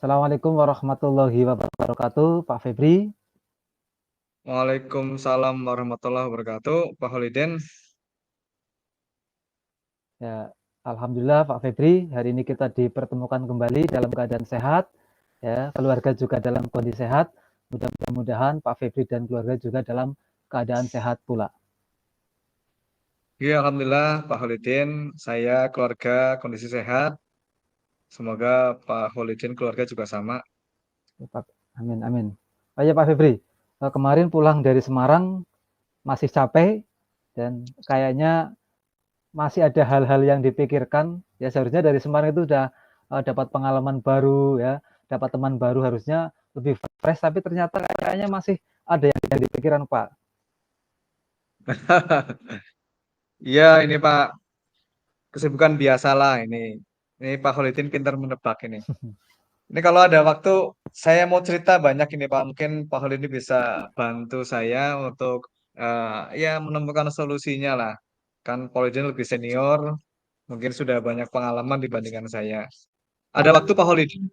Assalamualaikum warahmatullahi wabarakatuh, Pak Febri. Waalaikumsalam warahmatullahi wabarakatuh, Pak Holiden. Ya, Alhamdulillah Pak Febri, hari ini kita dipertemukan kembali dalam keadaan sehat, ya, keluarga juga dalam kondisi sehat. Mudah-mudahan Pak Febri dan keluarga juga dalam keadaan sehat pula. Ya, alhamdulillah Pak Holiden, saya keluarga kondisi sehat. Semoga Pak Holiden keluarga juga sama. Ya, Pak. Amin, amin. Oh ya Pak Febri, kemarin pulang dari Semarang masih capek dan kayaknya masih ada hal-hal yang dipikirkan. Ya seharusnya dari Semarang itu udah dapat pengalaman baru, ya, dapat teman baru, harusnya lebih fresh, tapi ternyata kayaknya masih ada yang dipikirkan Pak. Iya, ini Pak, kesibukan biasalah ini. Ini Pak Holiden pintar menebak ini. Ini kalau ada waktu, saya mau cerita banyak ini Pak. Mungkin Pak Holiden bisa bantu saya untuk ya menemukan solusinya lah. Kan Pak Holiden lebih senior, mungkin sudah banyak pengalaman dibandingkan saya. Ada waktu Pak Holiden?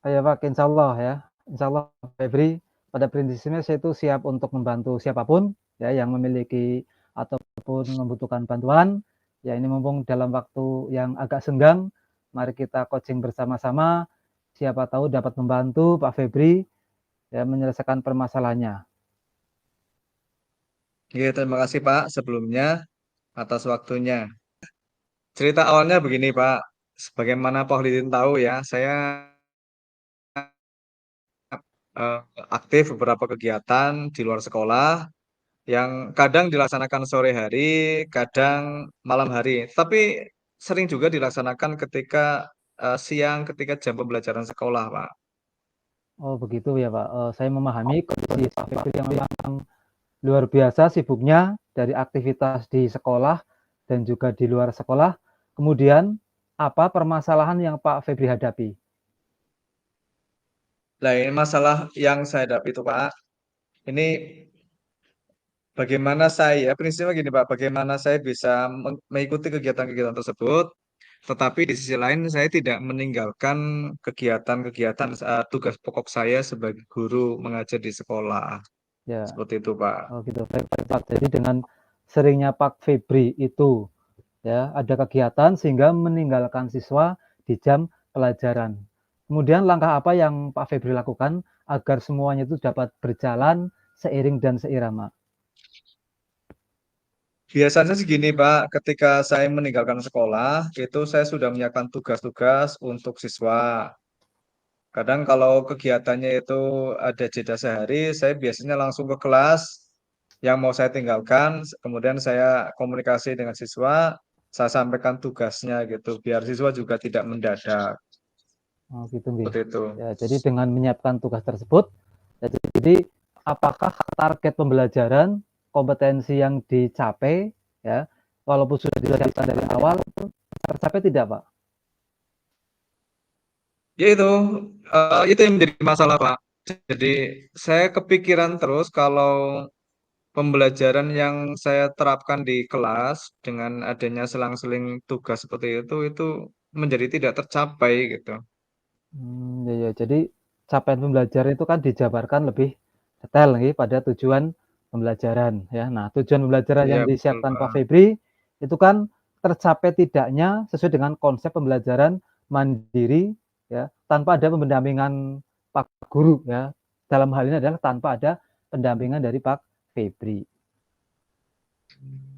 Ya Pak, insya Allah Febri, pada prinsipnya saya itu siap untuk membantu siapapun ya yang memiliki ataupun membutuhkan bantuan. Ya ini mumpung dalam waktu yang agak senggang, mari kita coaching bersama-sama. Siapa tahu dapat membantu Pak Febri ya menyelesaikan permasalahannya. Iya, terima kasih Pak sebelumnya atas waktunya. Cerita awalnya begini Pak, sebagaimana Pak Holidin tahu ya, saya eh, aktif beberapa kegiatan di luar sekolah yang kadang dilaksanakan sore hari, kadang malam hari. Tapi sering juga dilaksanakan ketika siang, ketika jam pembelajaran sekolah Pak. Oh begitu ya Pak. Saya memahami kondisi Pak Febri yang memang luar biasa sibuknya dari aktivitas di sekolah dan juga di luar sekolah. Kemudian apa permasalahan yang Pak Febri hadapi? Nah, ini masalah yang saya hadapi itu Pak. Ini bagaimana saya, prinsipnya gini Pak, bagaimana saya bisa mengikuti kegiatan-kegiatan tersebut, tetapi di sisi lain saya tidak meninggalkan kegiatan-kegiatan tugas pokok saya sebagai guru mengajar di sekolah. Ya, Seperti itu Pak. oh gitu. Baik, Pak. Jadi dengan seringnya Pak Febri itu ya ada kegiatan sehingga meninggalkan siswa di jam pelajaran. Kemudian langkah apa yang Pak Febri lakukan agar semuanya itu dapat berjalan seiring dan seirama? Biasanya segini Pak, ketika saya meninggalkan sekolah, itu saya sudah menyiapkan tugas-tugas untuk siswa. Kadang kalau kegiatannya itu ada jeda sehari, saya biasanya langsung ke kelas yang mau saya tinggalkan, kemudian saya komunikasi dengan siswa, saya sampaikan tugasnya gitu, biar siswa juga tidak mendadak. Oh gitu nggih. Seperti itu. Ya, jadi dengan menyiapkan tugas tersebut, ya, jadi apakah target pembelajaran, kompetensi yang dicapai, ya, walaupun sudah disiapkan dari awal, tercapai tidak, Pak? Ya itu yang menjadi masalah Pak. Jadi saya kepikiran terus kalau pembelajaran yang saya terapkan di kelas dengan adanya selang-seling tugas seperti itu menjadi tidak tercapai gitu. Ya, ya. Jadi capaian pembelajaran itu kan dijabarkan lebih detail nih pada tujuan pembelajaran, ya. Nah, tujuan pembelajaran Iya yang betul disiapkan Pak Pak. Febri itu kan tercapai tidaknya sesuai dengan konsep pembelajaran mandiri, ya, tanpa ada pendampingan Pak Guru, ya. Dalam hal ini adalah tanpa ada pendampingan dari Pak Febri.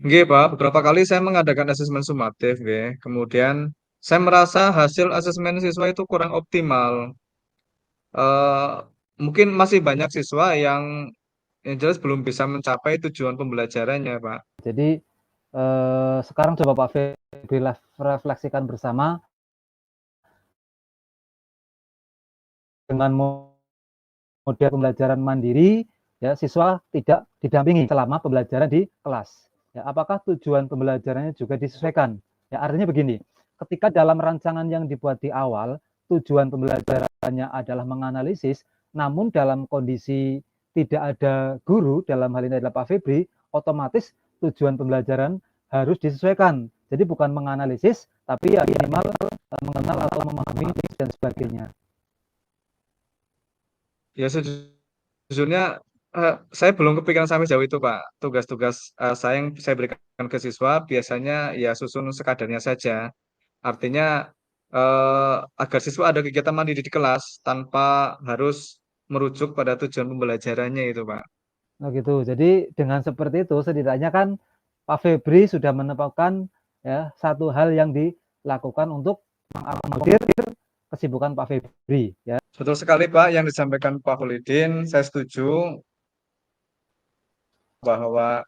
Nggih, Pak, beberapa kali saya mengadakan asesmen sumatif, nggih. Kemudian saya merasa hasil asesmen siswa itu kurang optimal. Eh, Mungkin masih banyak siswa yang jelas belum bisa mencapai tujuan pembelajarannya, Pak. Jadi sekarang coba Pak Febri refleksikan bersama dengan model pembelajaran mandiri, ya siswa tidak didampingi selama pembelajaran di kelas. Ya, apakah tujuan pembelajarannya juga disesuaikan? Ya, artinya begini, ketika dalam rancangan yang dibuat di awal, tujuan pembelajarannya adalah menganalisis, namun dalam kondisi tidak ada guru, dalam hal ini adalah Pak Febri, otomatis tujuan pembelajaran harus disesuaikan. Jadi bukan menganalisis, tapi ya minimal mengenal atau memahami dan sebagainya. Ya sejujurnya saya belum kepikiran sampai jauh itu, Pak. Tugas-tugas saya yang saya berikan ke siswa biasanya ya susun sekadarnya saja. Artinya agar siswa ada kegiatan mandiri di kelas tanpa harus merujuk pada tujuan pembelajarannya itu, Pak. Nah gitu. Jadi dengan seperti itu setidaknya kan Pak Febri sudah menetapkan ya satu hal yang dilakukan untuk mengakomodir kesibukan Pak Febri ya. Betul sekali, Pak, yang disampaikan Pak Holidin. Saya setuju bahwa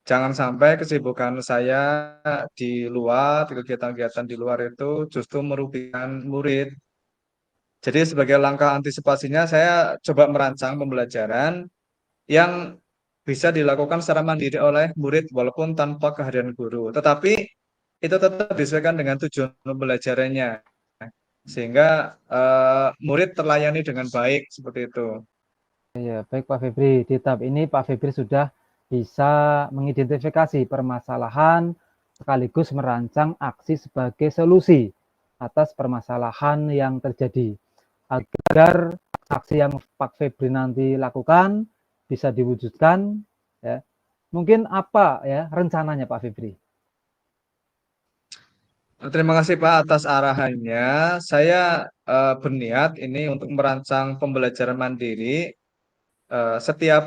jangan sampai kesibukan saya di luar, di kegiatan-kegiatan di luar itu justru merugikan murid. Jadi sebagai langkah antisipasinya saya coba merancang pembelajaran yang bisa dilakukan secara mandiri oleh murid walaupun tanpa kehadiran guru. Tetapi itu tetap disesuaikan dengan tujuan pembelajarannya sehingga murid terlayani dengan baik seperti itu. Ya, baik Pak Febri. Di tahap ini Pak Febri sudah bisa mengidentifikasi permasalahan sekaligus merancang aksi sebagai solusi atas permasalahan yang terjadi. Agar aksi yang Pak Febri nanti lakukan bisa diwujudkan ya. Mungkin apa ya rencananya Pak Febri? Terima kasih Pak atas arahannya. Saya berniat ini untuk merancang pembelajaran mandiri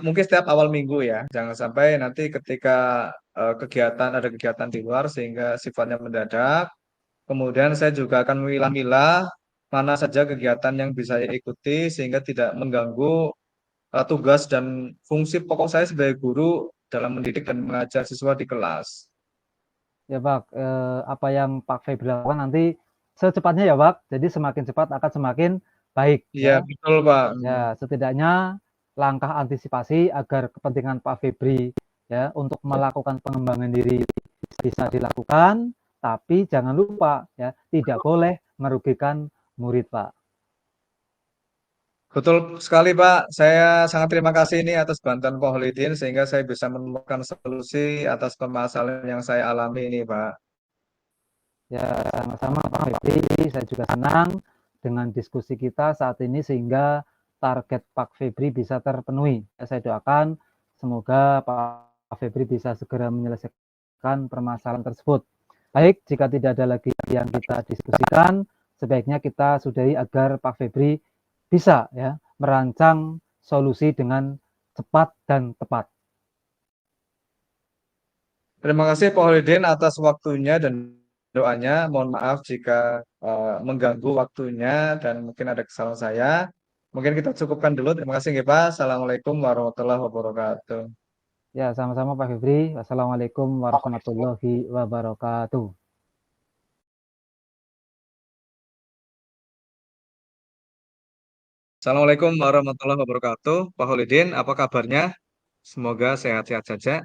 mungkin setiap awal minggu ya. Jangan sampai nanti ketika ada kegiatan di luar sehingga sifatnya mendadak. Kemudian saya juga akan memilah-milah mana saja kegiatan yang bisa saya ikuti sehingga tidak mengganggu tugas dan fungsi pokok saya sebagai guru dalam mendidik dan mengajar siswa di kelas. Ya Pak, apa yang Pak Febri lakukan nanti secepatnya ya Pak. Jadi semakin cepat akan semakin baik Iya, ya. betul Pak. Ya, setidaknya langkah antisipasi agar kepentingan Pak Febri ya untuk melakukan pengembangan diri bisa dilakukan, tapi jangan lupa ya tidak boleh merugikan murid Pak. Betul sekali Pak. Saya sangat terima kasih ini atas bantuan Pak Holidin sehingga saya bisa menemukan solusi atas permasalahan yang saya alami ini Pak. Ya, sama-sama Pak Febri, saya juga senang dengan diskusi kita saat ini sehingga target Pak Febri bisa terpenuhi. Saya doakan semoga Pak Febri bisa segera menyelesaikan permasalahan tersebut. Baik, jika tidak ada lagi yang kita diskusikan, sebaiknya kita sudahi agar Pak Febri bisa ya merancang solusi dengan cepat dan tepat. Terima kasih Pak Holidin atas waktunya dan doanya. Mohon maaf jika mengganggu waktunya dan mungkin ada kesalahan saya. Mungkin kita cukupkan dulu. Terima kasih nggih, Pak. Assalamualaikum warahmatullahi wabarakatuh. Ya, sama-sama Pak Febri. Wassalamualaikum warahmatullahi wabarakatuh. Assalamualaikum warahmatullahi wabarakatuh. Pak Holidin, apa kabarnya? Semoga sehat-sehat saja.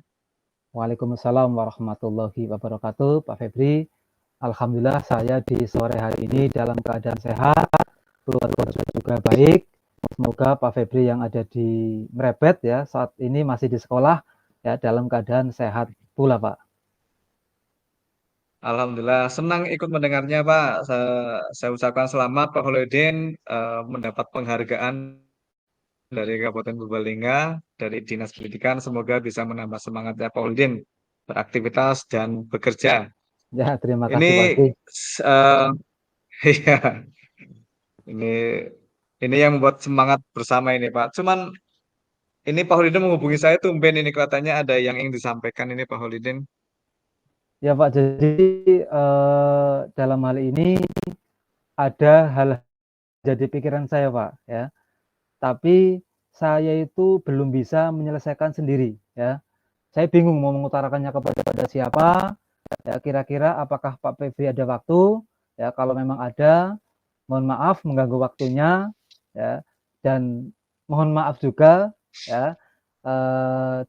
Waalaikumsalam warahmatullahi wabarakatuh, Pak Febri. Alhamdulillah saya di sore hari ini dalam keadaan sehat, keluarga juga baik. Semoga Pak Febri yang ada di Mrebet ya saat ini masih di sekolah ya dalam keadaan sehat pula, Pak. Alhamdulillah, senang ikut mendengarnya, Pak. Saya ucapkan selamat Pak Holidin mendapat penghargaan dari Kabupaten Purbalingga, dari Dinas Pendidikan. Semoga bisa menambah semangatnya Pak Holidin beraktivitas dan bekerja. Ya, terima kasih Pak Ini, Febri. eh, iya, ini, ini yang membuat semangat bersama ini, Pak. Cuman ini Pak Holidin menghubungi saya tumben ini kelihatannya ada yang ingin disampaikan ini Pak Holidin. Ya Pak, jadi dalam hal ini ada hal jadi pikiran saya Pak ya. Tapi saya itu belum bisa menyelesaikan sendiri ya. Saya bingung mau mengutarakannya kepada siapa. Ya, kira-kira apakah Pak Febri ada waktu? Ya, kalau memang ada, mohon maaf mengganggu waktunya. Ya, dan mohon maaf juga. Ya, eh,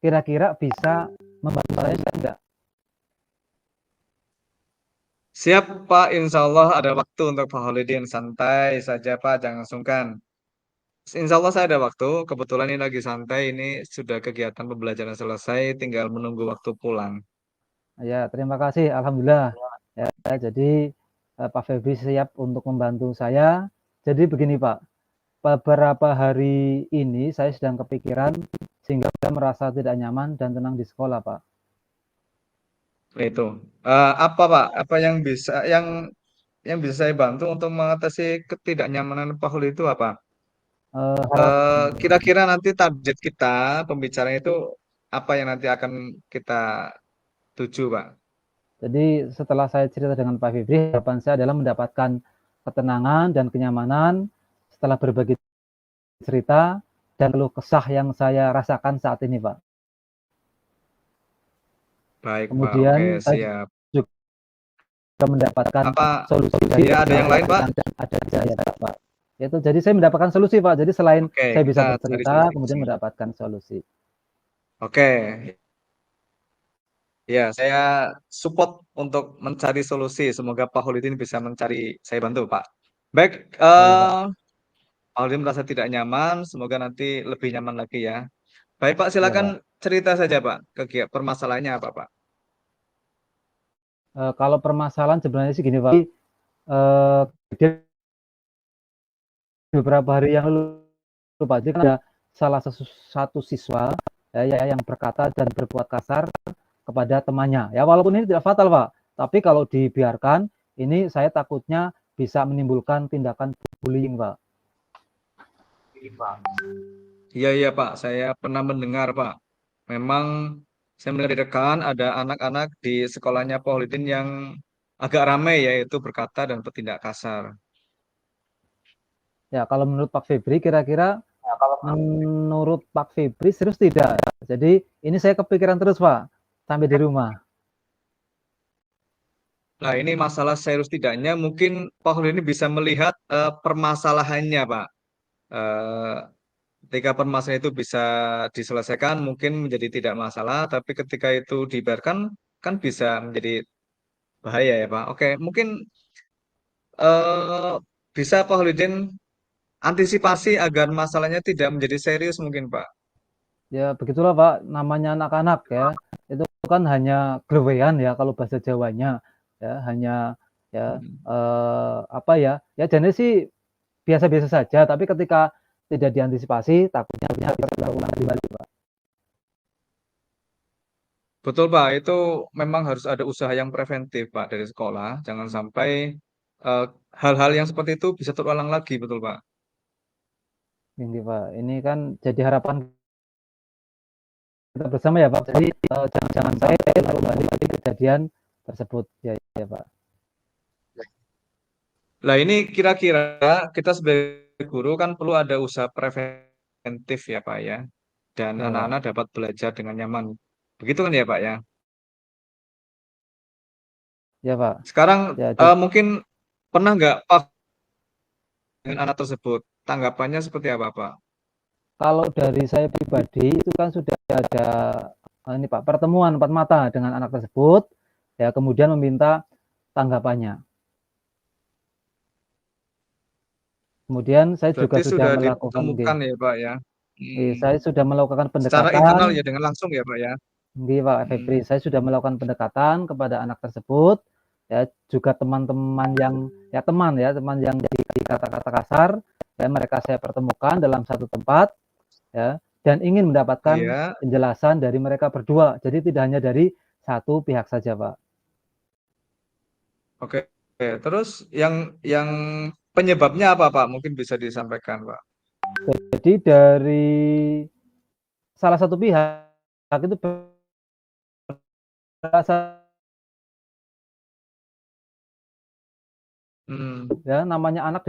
kira-kira bisa membantu saya enggak? Siap Pak, insya Allah ada waktu untuk Pak Holidin. Santai saja Pak, jangan sungkan. Insya Allah saya ada waktu. Kebetulan ini lagi santai, ini sudah kegiatan pembelajaran selesai, tinggal menunggu waktu pulang. Ya, terima kasih. Alhamdulillah. Ya, jadi Pak Febri siap untuk membantu saya. Jadi begini Pak, beberapa hari ini saya sedang kepikiran sehingga saya merasa tidak nyaman dan tenang di sekolah, Pak. Itu. Apa Pak? Apa yang bisa saya bantu untuk mengatasi ketidaknyamanan Pak Huli itu apa? Harap Kira-kira nanti target kita pembicaraan itu apa yang nanti akan kita tuju, Pak? Jadi setelah saya cerita dengan Pak Febri, harapan saya adalah mendapatkan ketenangan dan kenyamanan setelah berbagi cerita dan keluh kesah yang saya rasakan saat ini, Pak. Baik, Pak. Oke, Kemudian saya siap. juga mendapatkan Apa solusi dari ya ada yang lain, Pak? dan ada saya, Pak. Itu jadi saya mendapatkan solusi, Pak. Jadi selain Oke, saya bisa kita cari bercerita, solusi kemudian bersama. mendapatkan solusi. Oke, ya saya support untuk mencari solusi. Semoga Pak Holidin bisa mencari saya bantu, Pak. Baik, Baik, Pak. Pak Holidin merasa tidak nyaman, semoga nanti lebih nyaman lagi ya. Baik, Pak, Ya, silakan Pak. cerita saja, Pak. Permasalahannya apa, Pak? Kalau permasalahan sebenarnya sih gini, Pak. Eh, beberapa hari yang lalu, Pak, jadi kan ada salah satu siswa yang berkata dan berbuat kasar kepada temannya. Ya, walaupun ini tidak fatal, Pak. Tapi kalau dibiarkan, ini saya takutnya bisa menimbulkan tindakan bullying, Pak. Iya, iya, Pak. Saya pernah mendengar, Pak. Memang saya melihat di rekan ada anak-anak di sekolahnya Pak Holidin yang agak ramai yaitu berkata dan bertindak kasar. Ya, kalau menurut Pak Febri, kira-kira menurut Pak Febri serius tidak? Jadi ini saya kepikiran terus, Pak, sampai di rumah. Nah, ini masalah serius tidaknya mungkin Pak Holidin bisa melihat permasalahannya, Pak. Eh, Ketika permasalahan itu bisa diselesaikan mungkin menjadi tidak masalah, tapi ketika itu dibiarkan kan bisa menjadi bahaya ya, Pak. Oke, mungkin eh, bisa Pak Holidin antisipasi agar masalahnya tidak menjadi serius mungkin, Pak. Ya, begitulah, Pak, namanya anak-anak ya. Itu kan hanya glewean ya kalau bahasa Jawanya. Ya, hanya ya Hmm. apa ya? Ya jenis sih biasa-biasa saja, tapi ketika tidak diantisipasi takutnya bisa terulang kembali, Pak. Betul, Pak. Itu memang harus ada usaha yang preventif, Pak, dari sekolah. Jangan sampai eh, hal-hal yang seperti itu bisa terulang lagi, betul, Pak. Ini, Pak. Ini kan jadi harapan kita bersama ya, Pak. Jadi jangan sampai kembali kejadian tersebut ya, ya, Pak. Nah, ini kira-kira kita sebagai guru kan perlu ada usaha preventif ya, Pak, ya. Dan Ya, Pak. anak-anak dapat belajar dengan nyaman. Begitu kan ya, Pak, ya. Ya, Pak. Sekarang Ya, jadi mungkin pernah nggak Pak dengan anak tersebut? Tanggapannya seperti apa, Pak? kalau dari saya pribadi itu kan sudah ada ini, Pak, pertemuan empat mata dengan anak tersebut ya, kemudian meminta tanggapannya. Kemudian saya juga Berarti sudah sudah melakukan ditemukan ya, Pak, ya. Hmm. saya sudah melakukan Secara internal pendekatan ya dengan langsung ya, Pak, ya. di Pak Hmm. Febri. Saya sudah melakukan pendekatan kepada anak tersebut ya, juga teman-teman yang teman yang jadi kata-kata kasar ya, mereka saya pertemukan dalam satu tempat ya, dan ingin mendapatkan Iya. penjelasan dari mereka berdua. Jadi tidak hanya dari satu pihak saja, Pak. Oke. Oke. Terus yang penyebabnya apa, Pak? Mungkin bisa disampaikan, Pak. Jadi dari salah satu pihak itu berasa Hmm. ya, namanya anak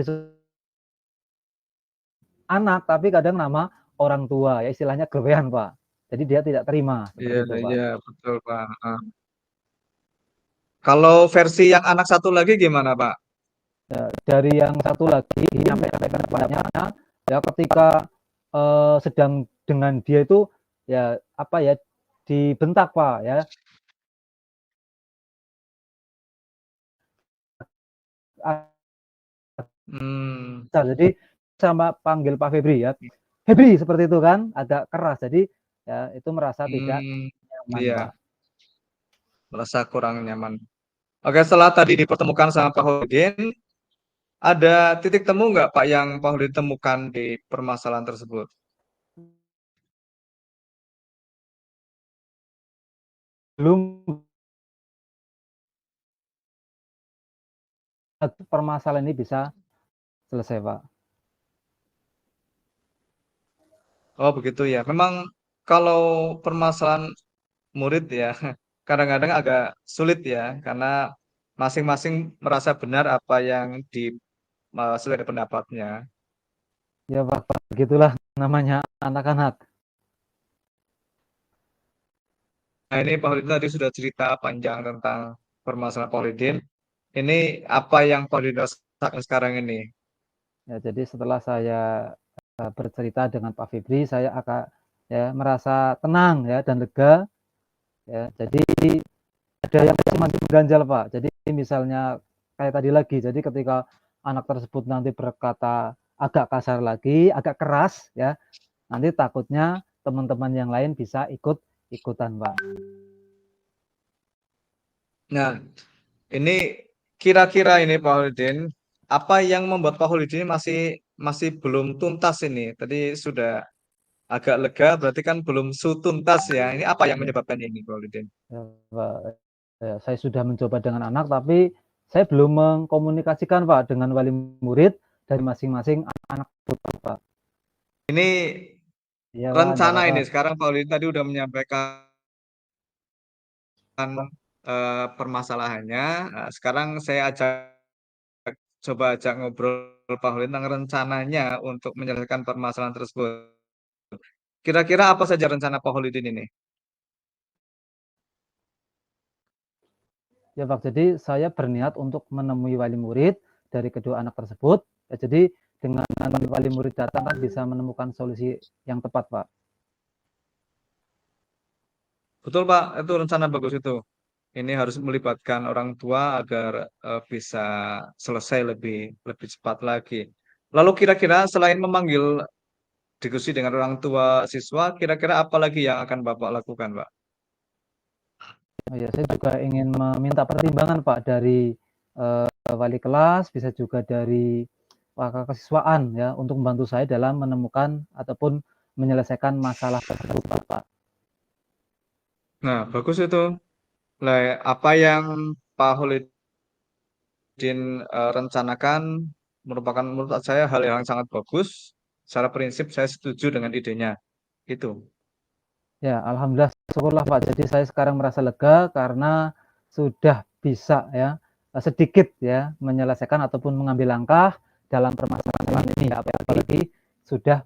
anak, tapi kadang nama orang tua ya, istilahnya gelewean, Pak. Jadi dia tidak terima Iya, seperti itu, Pak. iya, betul, Pak. Kalau versi yang anak satu lagi gimana, Pak? Dari yang satu lagi menyampaikan kepadanya ya, ketika sedang dengan dia itu ya apa ya, dibentak, Pak, ya. Hmm. Jadi sama panggil Pak Febri ya. Febri seperti itu kan, agak keras. Jadi ya itu merasa tidak Hmm. nyaman, Pak. Iya, merasa kurang nyaman. Oke, setelah tadi dipertemukan sama Pak Hodin, Ada titik temu nggak Pak yang Pak Holidin temukan di permasalahan tersebut? Belum permasalahan ini bisa selesai, Pak. Oh begitu ya. Memang kalau permasalahan murid ya, kadang-kadang agak sulit ya, karena masing-masing merasa benar apa yang sesuai dengan pendapatnya. Ya, Pak, begitulah namanya anak-anak. Nah ini Pak Holidin tadi sudah cerita panjang tentang permasalahan Pak Holidin. Ini apa yang Pak Holidin rasakan sekarang ini? Ya, jadi setelah saya bercerita dengan Pak Febri, saya akan ya merasa tenang ya dan lega ya. Jadi ada yang masih mengganjal, Pak. Jadi misalnya kayak tadi lagi, jadi ketika anak tersebut nanti berkata agak kasar lagi, agak keras ya, nanti takutnya teman-teman yang lain bisa ikutan, Pak. Nah, ini kira-kira ini Pak Holidin, apa yang membuat Pak Holidin masih masih belum tuntas ini? Tadi sudah agak lega, berarti kan belum tuntas ya. Ini apa yang menyebabkan ini Pak Holidin? Ya, Pak. Ya, saya sudah mencoba dengan anak, tapi saya belum mengkomunikasikan, Pak, dengan wali murid dari masing-masing anak, Pak. Ini Iya, Pak, enggak rencana apa-apa. ini, sekarang Pak Holidin tadi udah menyampaikan permasalahannya. Nah, sekarang saya coba ajak ngobrol Pak Holidin tentang rencananya untuk menyelesaikan permasalahan tersebut. Kira-kira apa saja rencana Pak Holidin ini? Ya, Pak. Jadi saya berniat untuk menemui wali murid dari kedua anak tersebut. Ya, jadi dengan wali murid datang kan bisa menemukan solusi yang tepat, Pak. Betul Pak, itu rencana bagus itu. Ini harus melibatkan orang tua agar bisa selesai lebih lebih cepat lagi. Lalu kira-kira selain memanggil diskusi dengan orang tua siswa, kira-kira apa lagi yang akan Bapak lakukan, Pak? Oh, ya, saya juga ingin meminta pertimbangan, Pak, dari wali kelas, bisa juga dari pakar kesiswaan ya, untuk membantu saya dalam menemukan ataupun menyelesaikan masalah tersebut, Pak. Nah, bagus itu. Lah, apa yang Pak Holidin rencanakan merupakan menurut saya hal yang sangat bagus. Secara prinsip saya setuju dengan idenya. Itu. Ya, alhamdulillah, syukurlah, Pak. Jadi saya sekarang merasa lega karena sudah bisa ya sedikit ya menyelesaikan ataupun mengambil langkah dalam permasalahan ini ya, apalagi sudah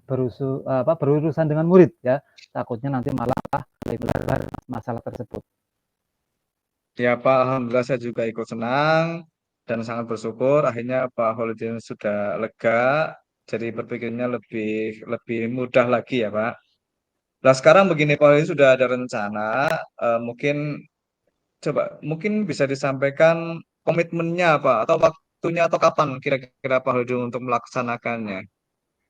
berurusan dengan murid ya. Takutnya nanti malah lebih lebar masalah tersebut. Ya Pak, Alhamdulillah saya juga ikut senang dan sangat bersyukur akhirnya Pak Holidin sudah lega, jadi berpikirnya lebih lebih mudah lagi ya Pak. Nah sekarang begini Pak Holidin sudah ada rencana, mungkin mungkin bisa disampaikan komitmennya Pak atau waktunya atau kapan kira-kira Pak Holidin untuk melaksanakannya.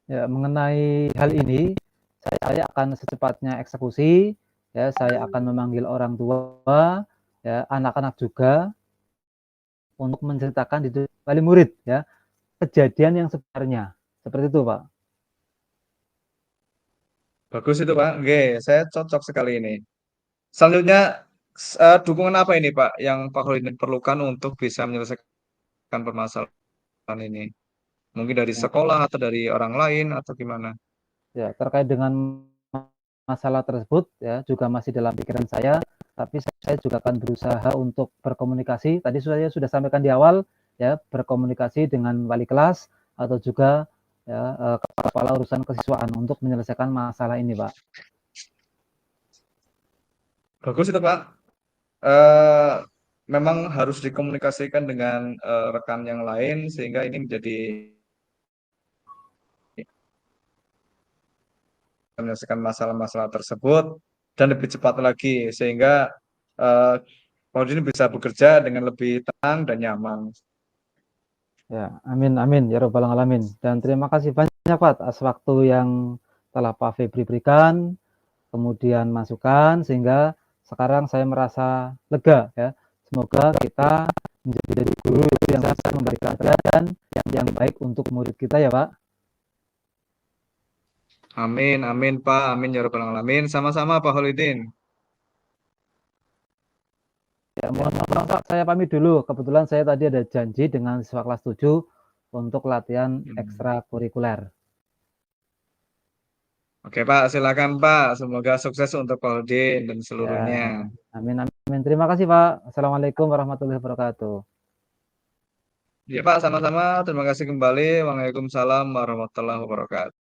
Ya, mengenai hal ini saya akan secepatnya eksekusi ya, saya akan memanggil orang tua ya, anak-anak juga untuk menceritakan di wali murid ya kejadian yang sebenarnya. Seperti itu, Pak. Bagus itu Pak, oke saya cocok sekali ini. Selanjutnya dukungan apa ini Pak yang Pak Holidin perlukan untuk bisa menyelesaikan permasalahan ini? Mungkin dari Ya, sekolah atau dari orang lain atau gimana? ya, terkait dengan masalah tersebut ya juga masih dalam pikiran saya, tapi saya juga akan berusaha untuk berkomunikasi. Tadi saya sudah sampaikan di awal ya, berkomunikasi dengan wali kelas atau juga ya kepala urusan kesiswaan untuk menyelesaikan masalah ini, Pak. Bagus itu Pak. Eh, Memang harus dikomunikasikan dengan rekan yang lain sehingga ini menjadi menyelesaikan masalah-masalah tersebut dan lebih cepat lagi sehingga eh, Pak ini bisa bekerja dengan lebih tenang dan nyaman. Ya, amin amin ya robbal alamin. Dan terima kasih banyak, Pak, atas waktu yang telah Pak Febri berikan, kemudian masukan sehingga sekarang saya merasa lega ya. Semoga kita menjadi guru yang bisa memberikan teladan yang baik untuk murid kita ya Pak. Amin, amin Pak, amin ya rabbal alamin. Sama-sama Pak Holidin. Ya, mohon maaf Pak, saya pamit dulu. Kebetulan saya tadi ada janji dengan siswa kelas 7 untuk latihan ekstrakurikuler. Oke Pak, silakan Pak. Semoga sukses untuk Pak Holidin dan Ya, seluruhnya. amin amin. Terima kasih Pak. Assalamualaikum warahmatullahi wabarakatuh. Ya Pak, sama-sama. Terima kasih kembali. Waalaikumsalam warahmatullahi wabarakatuh.